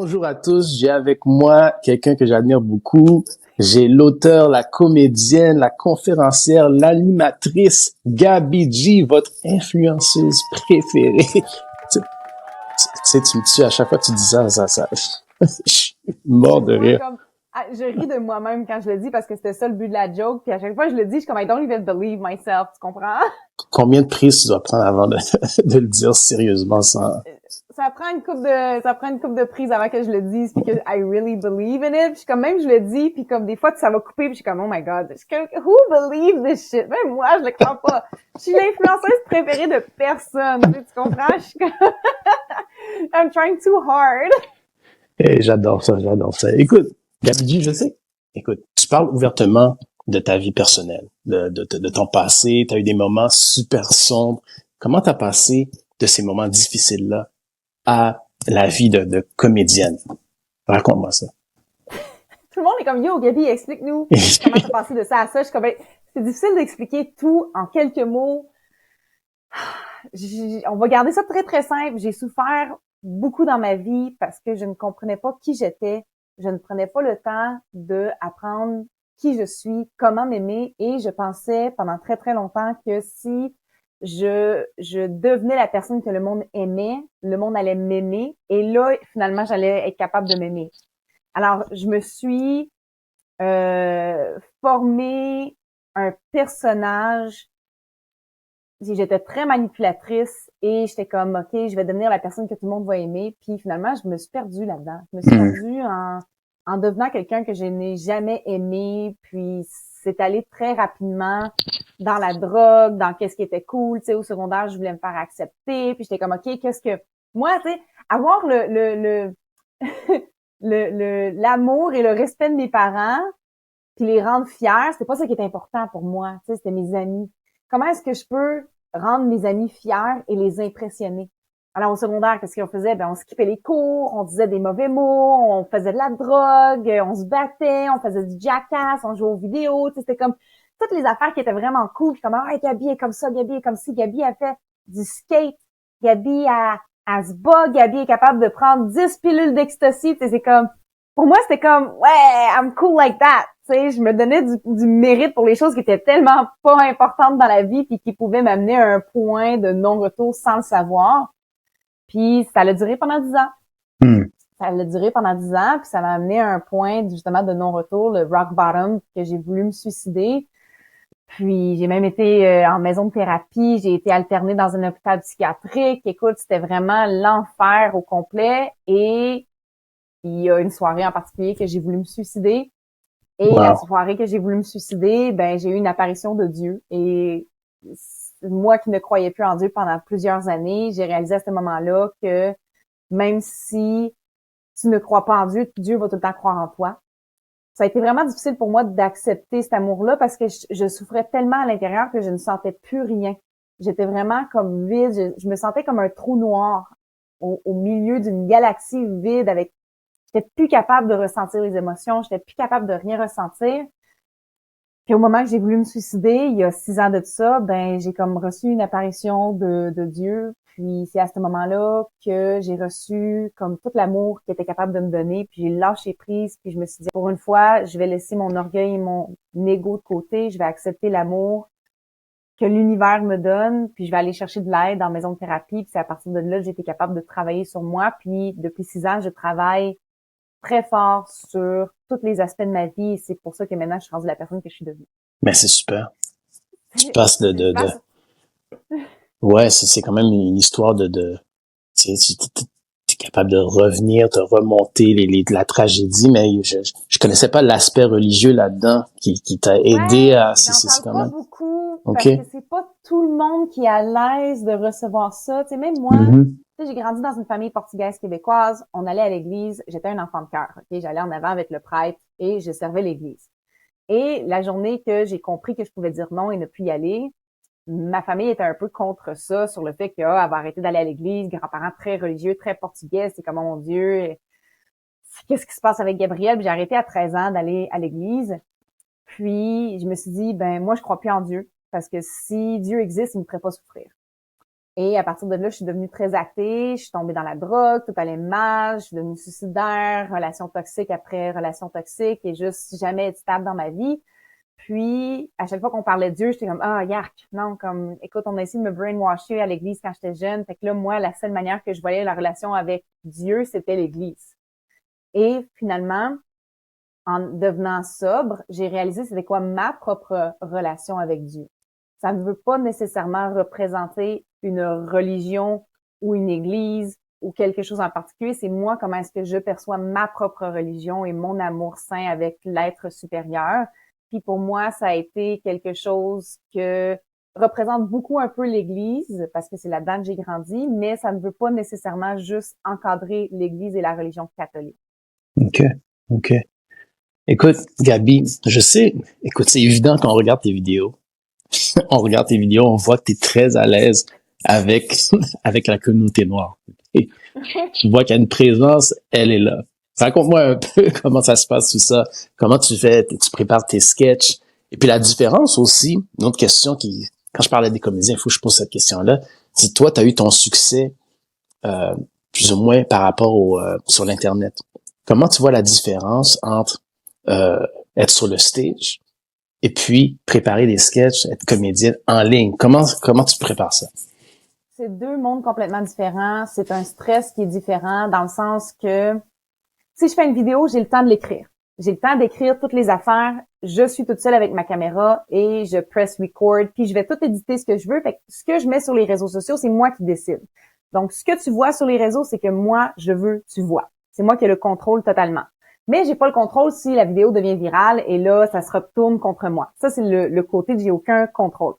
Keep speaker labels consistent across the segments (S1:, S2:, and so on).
S1: Bonjour à tous, j'ai avec moi quelqu'un que j'admire beaucoup. J'ai l'auteur, la comédienne, la conférencière, l'animatrice, Gabi G, votre influenceuse préférée. Tu me tues à chaque fois que tu dis ça. Je suis mort de
S2: Chaque fois,
S1: rire.
S2: comme, je ris de moi-même quand je le dis parce que c'était ça le but de la joke. Puis à chaque fois que je le dis, je suis comme, I don't even believe myself. Tu comprends?
S1: Combien de prises tu dois prendre avant de le dire sérieusement sans...
S2: Ça prend une coupe de prise avant que je le dise puis que I really believe in it. Puis je suis comme, même je le dis puis comme des fois ça va couper puis je suis comme, oh my god, who believe this shit? Même moi, je le crois pas. Je suis l'influenceuse préférée de personne. Tu comprends? Je suis comme, I'm trying too hard.
S1: J'adore ça. Écoute, Gabi, je sais. Écoute, tu parles ouvertement de ta vie personnelle, de ton passé. Tu as eu des moments super sombres. Comment t'as passé de ces moments difficiles-là à la vie de comédienne? Raconte-moi ça.
S2: Tout le monde est comme, yo, Gabi, explique-nous comment t'as passé de ça à ça. Je suis comme, ben, c'est difficile d'expliquer tout en quelques mots. On va garder ça très, très simple. J'ai souffert beaucoup dans ma vie parce que je ne comprenais pas qui j'étais. Je ne prenais pas le temps de apprendre qui je suis, comment m'aimer, et je pensais pendant très, très longtemps que si je devenais la personne que le monde aimait, le monde allait m'aimer, et là, finalement, j'allais être capable de m'aimer. Alors, je me suis formé un personnage. J'étais très manipulatrice et j'étais comme, OK, je vais devenir la personne que tout le monde va aimer. Puis finalement, je me suis perdue là-dedans. Je me suis
S1: Hmm.
S2: perdue en devenant quelqu'un que je n'ai jamais aimé. Puis c'est allé très rapidement dans la drogue, dans qu'est-ce qui était cool. Tu sais, au secondaire, je voulais me faire accepter. Puis j'étais comme, OK, qu'est-ce que... Moi, tu sais, avoir l'amour et le respect de mes parents, puis les rendre fiers, c'était pas ça qui était important pour moi. Tu sais, c'était mes amis. Comment est-ce que je peux rendre mes amis fiers et les impressionner? Alors, au secondaire, qu'est-ce qu'on faisait? Ben, on skippait les cours, on disait des mauvais mots, on faisait de la drogue, on se battait, on faisait du jackass, on jouait aux vidéos. Tu sais, c'était comme toutes les affaires qui étaient vraiment cool. Puis comme, ah, Gabi est comme ça, Gabi est comme ci, Gabi a fait du skate, Gabi a se bat, Gabi est capable de prendre 10 pilules d'ecstasy. Tu sais, c'est comme, pour moi, c'était comme, ouais, I'm cool like that. Tu sais, je me donnais du mérite pour les choses qui étaient tellement pas importantes dans la vie puis qui pouvaient m'amener à un point de non-retour sans le savoir. Puis ça a duré pendant 10 ans.
S1: Hmm.
S2: Ça a duré pendant 10 ans, puis ça m'a amené à un point justement de non-retour, le rock bottom, que j'ai voulu me suicider. Puis j'ai même été en maison de thérapie, j'ai été alternée dans un hôpital psychiatrique. Écoute, c'était vraiment l'enfer au complet. Et il y a une soirée en particulier que j'ai voulu me suicider. Et la
S1: Wow.
S2: soirée que j'ai voulu me suicider, ben j'ai eu une apparition de Dieu. Et moi qui ne croyais plus en Dieu pendant plusieurs années, j'ai réalisé à ce moment-là que même si tu ne crois pas en Dieu, Dieu va tout le temps croire en toi. Ça a été vraiment difficile pour moi d'accepter cet amour-là parce que je souffrais tellement à l'intérieur que je ne sentais plus rien. J'étais vraiment comme vide. Je me sentais comme un trou noir au milieu d'une galaxie vide avec... J'étais plus capable de ressentir les émotions. J'étais plus capable de rien ressentir. Puis au moment que j'ai voulu me suicider, il y a 6 ans de ça, ben j'ai comme reçu une apparition de Dieu. Puis c'est à ce moment-là que j'ai reçu comme tout l'amour qu'il était capable de me donner. Puis j'ai lâché prise. Puis je me suis dit, pour une fois, je vais laisser mon orgueil et mon ego de côté. Je vais accepter l'amour que l'univers me donne. Puis je vais aller chercher de l'aide en maison de thérapie. Puis c'est à partir de là que j'ai été capable de travailler sur moi. Puis depuis 6 ans, je travaille très fort sur tous les aspects de ma vie et c'est pour ça que maintenant je suis rendue la personne que je suis devenue.
S1: Mais c'est super. Tu passes
S2: C'est super.
S1: ouais, c'est quand même une histoire tu sais, t'es capable de revenir, de remonter la tragédie, mais je connaissais pas l'aspect religieux là-dedans qui t'a aidé
S2: Ouais,
S1: à,
S2: j'en
S1: c'est
S2: parle
S1: quand
S2: pas
S1: même,
S2: beaucoup
S1: ok.
S2: parce que c'est pas tout le monde qui est à l'aise de recevoir ça. Tu sais, même moi,
S1: Mhm.
S2: tu sais, j'ai grandi dans une famille portugaise québécoise. On allait à l'église. J'étais un enfant de cœur. Ok, j'allais en avant avec le prêtre et je servais l'église. Et la journée que j'ai compris que je pouvais dire non et ne plus y aller, ma famille était un peu contre ça, sur le fait qu'elle va arrêter d'aller à l'église, grands-parents très religieux, très portugais, c'est comme, oh mon Dieu, qu'est-ce qui se passe avec Gabriel? Puis j'ai arrêté à 13 ans d'aller à l'église. Puis je me suis dit, ben moi, je crois plus en Dieu, parce que si Dieu existe, il me ferait pas souffrir. Et à partir de là, je suis devenue très athée, je suis tombée dans la drogue, tout allait mal, je suis devenue suicidaire, relation toxique après relation toxique et juste jamais être stable dans ma vie. Puis, à chaque fois qu'on parlait de Dieu, j'étais comme, ah, yark, non, comme, écoute, on a essayé de me brainwasher à l'église quand j'étais jeune. Fait que là, moi, la seule manière que je voyais la relation avec Dieu, c'était l'église. Et finalement, en devenant sobre, j'ai réalisé c'était quoi ma propre relation avec Dieu. Ça ne veut pas nécessairement représenter une religion ou une église ou quelque chose en particulier. C'est moi, comment est-ce que je perçois ma propre religion et mon amour saint avec l'être supérieur. Puis pour moi, ça a été quelque chose que représente beaucoup un peu l'Église, parce que c'est là-dedans que j'ai grandi, mais ça ne veut pas nécessairement juste encadrer l'Église et la religion catholique.
S1: OK. OK. Écoute, Gabi, je sais, écoute, c'est évident quand on regarde tes vidéos. On regarde tes vidéos, on voit que tu es très à l'aise avec, avec la communauté noire. Et tu vois qu'il y a une présence, elle est là. Raconte-moi un peu comment ça se passe tout ça, comment tu fais, tu prépares tes sketchs. Et puis la différence aussi, une autre question qui, quand je parlais des comédiens, il faut que je pose cette question-là. Si toi, tu as eu ton succès, euh, plus ou moins par rapport sur l'Internet, comment tu vois la différence entre être sur le stage et puis préparer des sketchs, être comédienne en ligne? Comment tu prépares ça?
S2: C'est deux mondes complètement différents. C'est un stress qui est différent dans le sens que si je fais une vidéo, j'ai le temps de l'écrire. J'ai le temps d'écrire toutes les affaires. Je suis toute seule avec ma caméra et je press record, puis je vais tout éditer ce que je veux. Fait que ce que je mets sur les réseaux sociaux, c'est moi qui décide. Donc, ce que tu vois sur les réseaux, c'est que moi, je veux, tu vois. C'est moi qui ai le contrôle totalement. Mais j'ai pas le contrôle si la vidéo devient virale et là, ça se retourne contre moi. Ça, c'est le côté de j'ai aucun contrôle.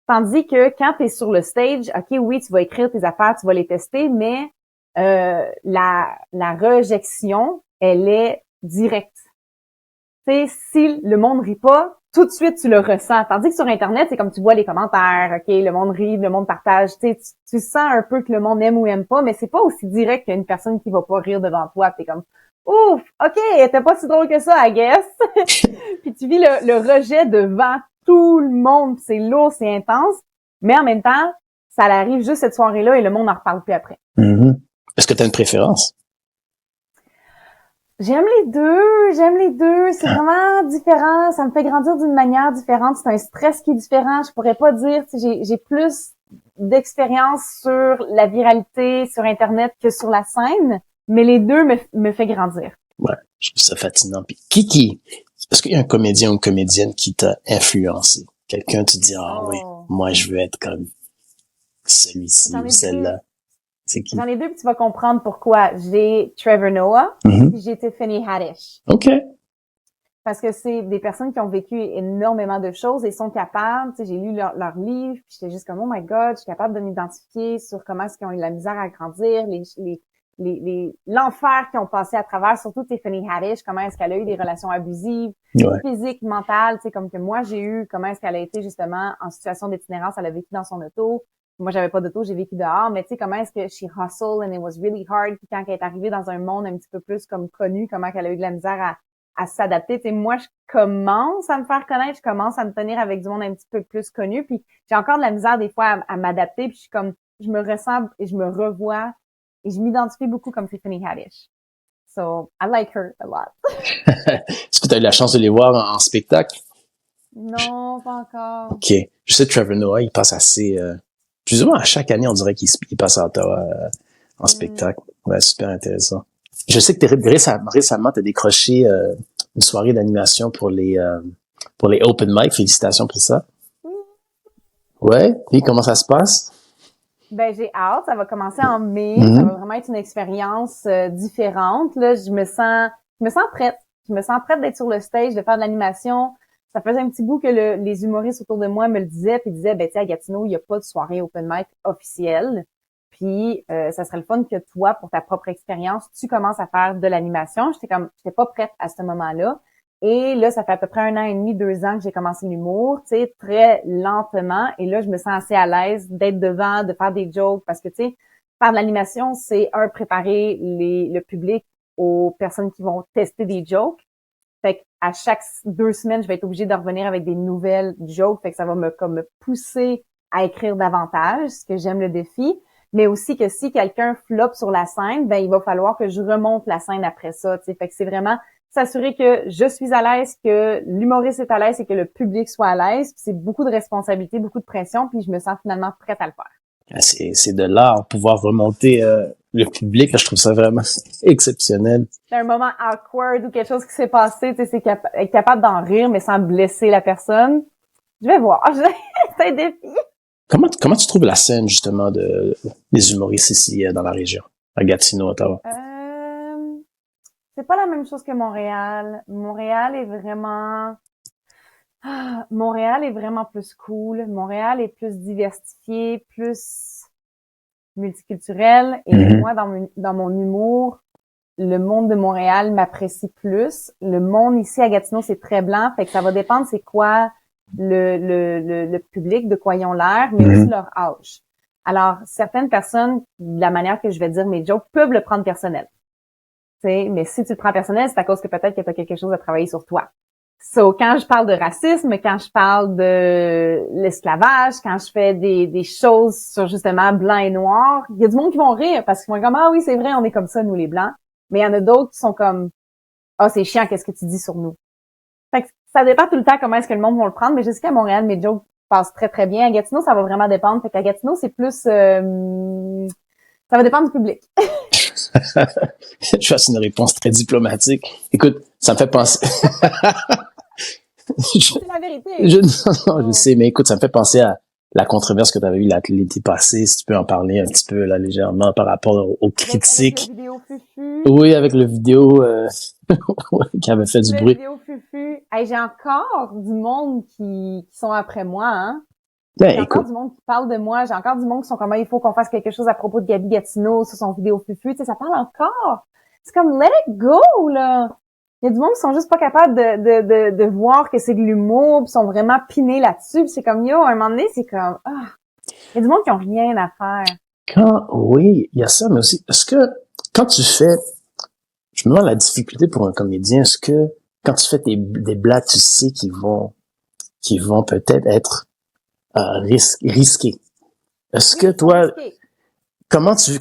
S2: Tandis que quand tu es sur le stage, OK, oui, tu vas écrire tes affaires, tu vas les tester, mais la rejection, elle est directe. Tu sais, si le monde rit pas, tout de suite, tu le ressens. Tandis que sur Internet, c'est comme tu vois les commentaires, OK, le monde rit, le monde partage. Tu sais, tu sens un peu que le monde aime ou aime pas, mais c'est pas aussi direct qu'une personne qui va pas rire devant toi. T'es comme, ouf, OK, elle était pas si drôle que ça, I guess. Puis tu vis le rejet devant tout le monde. C'est lourd, c'est intense. Mais en même temps, ça arrive juste cette soirée-là et le monde n'en reparle plus après.
S1: Mm-hmm. Est-ce que tu as une préférence?
S2: J'aime les deux. C'est vraiment différent. Ça me fait grandir d'une manière différente. C'est un stress qui est différent. Je pourrais pas dire, j'ai plus d'expérience sur la viralité sur Internet que sur la scène, mais les deux me fait grandir.
S1: Ouais, je trouve ça fascinant. Puis est-ce qu'il y a un comédien ou une comédienne qui t'a influencé? Quelqu'un te dit, ah oui, moi je veux être comme celui-ci ou celle-là. C'est qui?
S2: J'en ai deux, puis tu vas comprendre pourquoi. J'ai Trevor Noah, puis j'ai Tiffany Haddish.
S1: OK.
S2: Parce que c'est des personnes qui ont vécu énormément de choses et sont capables, tu sais, j'ai lu leur livre, puis j'étais juste comme, oh my God, je suis capable de m'identifier sur comment est-ce qu'ils ont eu de la misère à grandir, l'enfer qu'ils ont passé à travers, surtout Tiffany Haddish, comment est-ce qu'elle a eu des relations abusives, physiques, mentales, tu sais, comme que moi j'ai eu, comment est-ce qu'elle a été justement en situation d'itinérance, elle a vécu dans son auto. Moi, j'avais pas d'auto, j'ai vécu dehors, mais tu sais, comment est-ce que she hustled and it was really hard, puis quand elle est arrivée dans un monde un petit peu plus comme connu, comment qu'elle a eu de la misère à s'adapter. Tu sais, moi, je commence à me faire connaître, je commence à me tenir avec du monde un petit peu plus connu, puis j'ai encore de la misère des fois à m'adapter, puis je suis comme, je me ressemble et je me revois et je m'identifie beaucoup comme Tiffany Haddish. So, I like her a lot.
S1: Est-ce que tu as eu la chance de les voir en spectacle?
S2: Non, pas encore.
S1: OK. Je sais que Trevor Noah, il passe assez... plus ou moins à chaque année, on dirait qu'il passe à Ottawa en spectacle. Ouais, super intéressant. Je sais que récemment, tu as décroché une soirée d'animation pour les open mic. Félicitations pour ça. Ouais. Et comment ça se passe?
S2: Ben, j'ai hâte. Ça va commencer en mai. Ça va vraiment être une expérience différente. Là, je me sens prête. Je me sens prête d'être sur le stage, de faire de l'animation. Ça faisait un petit bout que les humoristes autour de moi me le disaient, puis disaient, ben, tu sais, à Gatineau, il n'y a pas de soirée open mic officielle. Puis, ça serait le fun que toi, pour ta propre expérience, tu commences à faire de l'animation. J'étais pas prête à ce moment-là. Et là, ça fait à peu près 1 an et demi, 2 ans que j'ai commencé l'humour, tu sais, très lentement. Et là, je me sens assez à l'aise d'être devant, de faire des jokes, parce que, tu sais, faire de l'animation, c'est préparer le public aux personnes qui vont tester des jokes. Fait qu'à chaque 2 semaines, je vais être obligée de revenir avec des nouvelles jokes. Fait que ça va me pousser à écrire davantage, ce que j'aime le défi, mais aussi que si quelqu'un floppe sur la scène, ben il va falloir que je remonte la scène après ça, tu sais. Fait que c'est vraiment s'assurer que je suis à l'aise, que l'humoriste est à l'aise et que le public soit à l'aise. Puis c'est beaucoup de responsabilité, beaucoup de pression, puis je me sens finalement prête à le faire.
S1: Ah, c'est de l'art, pouvoir remonter le public. Là, je trouve ça vraiment exceptionnel.
S2: C'est un moment awkward ou quelque chose qui s'est passé, tu sais, être capable d'en rire, mais sans blesser la personne. Je vais voir. C'est un défi.
S1: Comment tu trouves la scène, justement, des humoristes ici dans la région, à Gatineau, Ottawa?
S2: C'est pas la même chose que Montréal. Montréal est vraiment plus cool. Montréal est plus diversifié, plus multiculturel. Et moi, dans mon humour, le monde de Montréal m'apprécie plus. Le monde ici à Gatineau, c'est très blanc. Fait que ça va dépendre c'est quoi le public, de quoi ils ont l'air, mais aussi leur âge. Alors, certaines personnes, de la manière que je vais dire mes jokes, peuvent le prendre personnel. T'sais, mais si tu le prends personnel, c'est à cause que peut-être que tu as quelque chose à travailler sur toi. So, quand je parle de racisme, quand je parle de l'esclavage, quand je fais des choses sur justement blanc et noir, il y a du monde qui vont rire parce qu'ils vont être comme, ah oui, c'est vrai, on est comme ça, nous les blancs. Mais il y en a d'autres qui sont comme, ah, c'est chiant, qu'est-ce que tu dis sur nous? Fait que ça dépend tout le temps comment est-ce que le monde va le prendre, mais je sais qu'à Montréal, mes jokes passent très, très bien. À Gatineau, ça va vraiment dépendre. Fait qu'à Gatineau, c'est plus, ça va dépendre du public.
S1: Je fasse une réponse très diplomatique. Écoute, ça me fait penser.
S2: C'est la vérité.
S1: Je sais, mais écoute, ça me fait penser à la controverse que tu avais eue l'été passé, si tu peux en parler un petit peu là légèrement par rapport aux critiques.
S2: Avec le vidéo fufu.
S1: Oui, avec le vidéo qui avait fait du bruit.
S2: Le vidéo fufu. Hey, j'ai encore du monde qui sont après moi, hein.
S1: Ben,
S2: J'ai encore
S1: écoute,
S2: du monde qui parle de moi. J'ai encore du monde qui sont comme, il faut qu'on fasse quelque chose à propos de Gabi Gatineau sur son vidéo fufu. Tu sais, ça parle encore. C'est comme, let it go, là. Il y a du monde qui sont juste pas capables de voir que c'est de l'humour, pis sont vraiment pinés là-dessus. Pis c'est comme, yo, à un moment donné, c'est comme, ah. Il y a du monde qui ont rien à faire.
S1: oui, il y a ça, mais aussi, est-ce que quand tu fais, je me demande la difficulté pour un comédien, est-ce que quand tu fais des blagues, tu sais qu'ils vont peut-être être risquées. Est-ce que toi, comment tu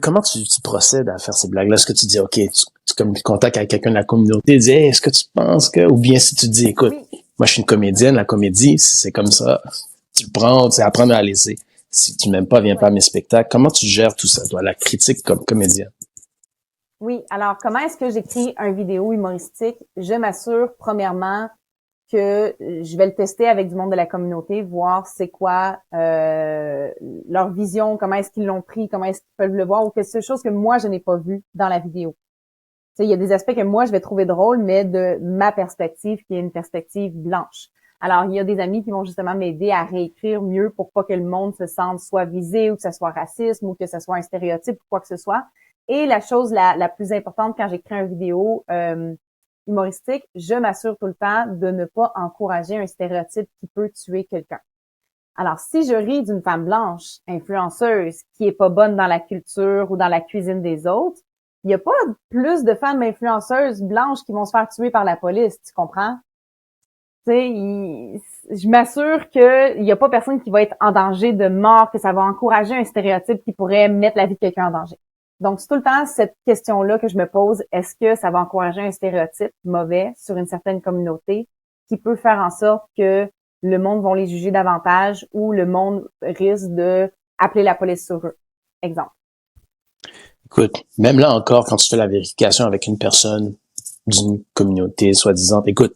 S1: procèdes à faire ces blagues-là? Est-ce que tu dis, OK, tu comme contact avec quelqu'un de la communauté, dis, hey, est-ce que tu penses que, ou bien si tu dis, écoute, moi, je suis une comédienne, la comédie, c'est comme ça. Tu le prends, c'est apprendre à laisser. Si tu m'aimes pas, viens pas à mes spectacles. Comment tu gères tout ça, toi, la critique comme comédienne?
S2: Oui. Alors, comment est-ce que j'écris un vidéo humoristique? Je m'assure, premièrement, que je vais le tester avec du monde de la communauté, voir c'est quoi leur vision, comment est-ce qu'ils l'ont pris, comment est-ce qu'ils peuvent le voir, ou quelque chose que moi, je n'ai pas vu dans la vidéo. Tu sais, il y a des aspects que moi, je vais trouver drôles, mais de ma perspective, qui est une perspective blanche. Alors, il y a des amis qui vont justement m'aider à réécrire mieux pour pas que le monde se sente soit visé ou que ce soit racisme ou que ce soit un stéréotype ou quoi que ce soit. Et la chose la plus importante quand j'écris une vidéo humoristique, je m'assure tout le temps de ne pas encourager un stéréotype qui peut tuer quelqu'un. Alors, si je ris d'une femme blanche, influenceuse, qui est pas bonne dans la culture ou dans la cuisine des autres, il n'y a pas plus de femmes influenceuses blanches qui vont se faire tuer par la police, tu comprends? Tu sais, je m'assure qu'il n'y a pas personne qui va être en danger de mort, que ça va encourager un stéréotype qui pourrait mettre la vie de quelqu'un en danger. Donc, c'est tout le temps cette question-là que je me pose. Est-ce que ça va encourager un stéréotype mauvais sur une certaine communauté qui peut faire en sorte que le monde va les juger davantage ou le monde risque de appeler la police sur eux? Exemple.
S1: Écoute, même là encore, quand tu fais la vérification avec une personne d'une communauté soi-disant, écoute,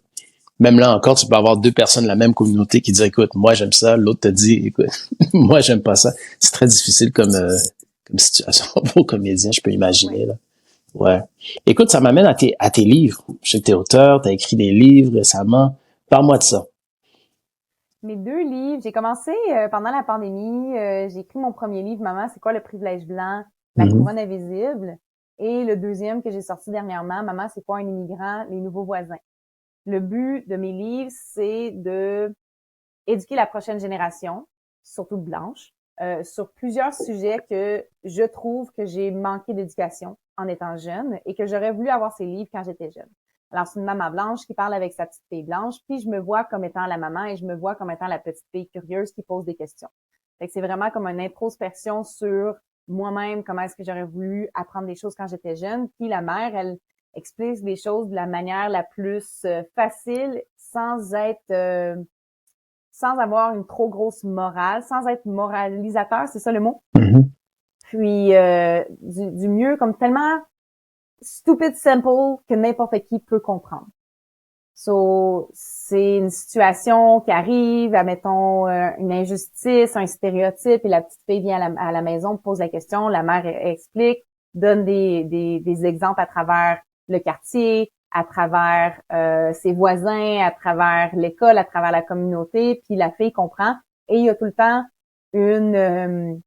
S1: même là encore, tu peux avoir deux personnes de la même communauté qui disent, écoute, moi j'aime ça, l'autre te dit, écoute, moi j'aime pas ça. C'est très difficile comme situation pour comédien, je peux imaginer, là. Ouais. Écoute, ça m'amène à tes livres. Je sais que t'es auteur, t'as écrit des livres récemment. Parle-moi de ça.
S2: Mes deux livres, j'ai commencé pendant la pandémie, j'ai écrit mon premier livre, Maman, c'est quoi le privilège blanc? La couronne invisible. Et le deuxième que j'ai sorti dernièrement, Maman, c'est quoi un immigrant? Les nouveaux voisins. Le but de mes livres, c'est de éduquer la prochaine génération, surtout blanche, sur plusieurs sujets que je trouve que j'ai manqué d'éducation en étant jeune et que j'aurais voulu avoir ces livres quand j'étais jeune. Alors, c'est une maman blanche qui parle avec sa petite fille blanche, puis je me vois comme étant la maman et je me vois comme étant la petite fille curieuse qui pose des questions. Fait que c'est vraiment comme une introspection sur moi-même, comment est-ce que j'aurais voulu apprendre des choses quand j'étais jeune. Puis la mère, elle explique des choses de la manière la plus facile, sans avoir une trop grosse morale, sans être moralisateur, c'est ça le mot?
S1: Mhm.
S2: Puis du mieux, comme tellement stupid simple que n'importe qui peut comprendre. So, c'est une situation qui arrive, admettons une injustice, un stéréotype, et la petite fille vient à la maison, pose la question, la mère explique, donne des exemples à travers le quartier, à travers ses voisins, à travers l'école, à travers la communauté, puis la fille comprend. Et il y a tout le temps une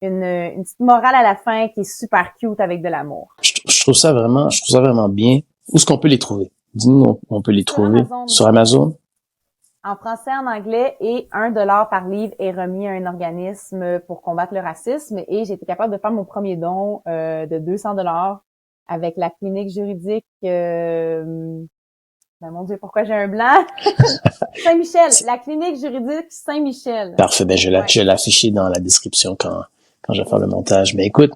S2: petite morale à la fin qui est super cute avec de l'amour.
S1: Je trouve ça vraiment bien. Où est-ce qu'on peut les trouver? Dis-nous où on peut les trouver.
S2: Amazon.
S1: Sur Amazon?
S2: En français, en anglais, et 1$ par livre est remis à un organisme pour combattre le racisme. Et j'ai été capable de faire mon premier don de 200$ avec la clinique juridique. Ben mon Dieu, pourquoi j'ai un blanc? Saint-Michel, la clinique juridique Saint-Michel.
S1: Parfait. Ben, je vais l'afficher dans la description quand je vais faire le montage. Mais écoute,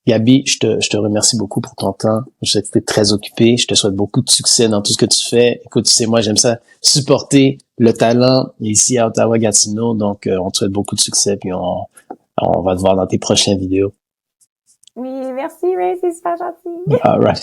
S1: Gabi, je te remercie beaucoup pour ton temps. Je sais que tu es très occupé. Je te souhaite beaucoup de succès dans tout ce que tu fais. Écoute, tu sais, moi, j'aime ça supporter le talent ici à Ottawa-Gatineau. Donc, on te souhaite beaucoup de succès. Puis, on va te voir dans tes prochaines vidéos.
S2: Oui, merci Ray, c'est super gentil.
S1: All right.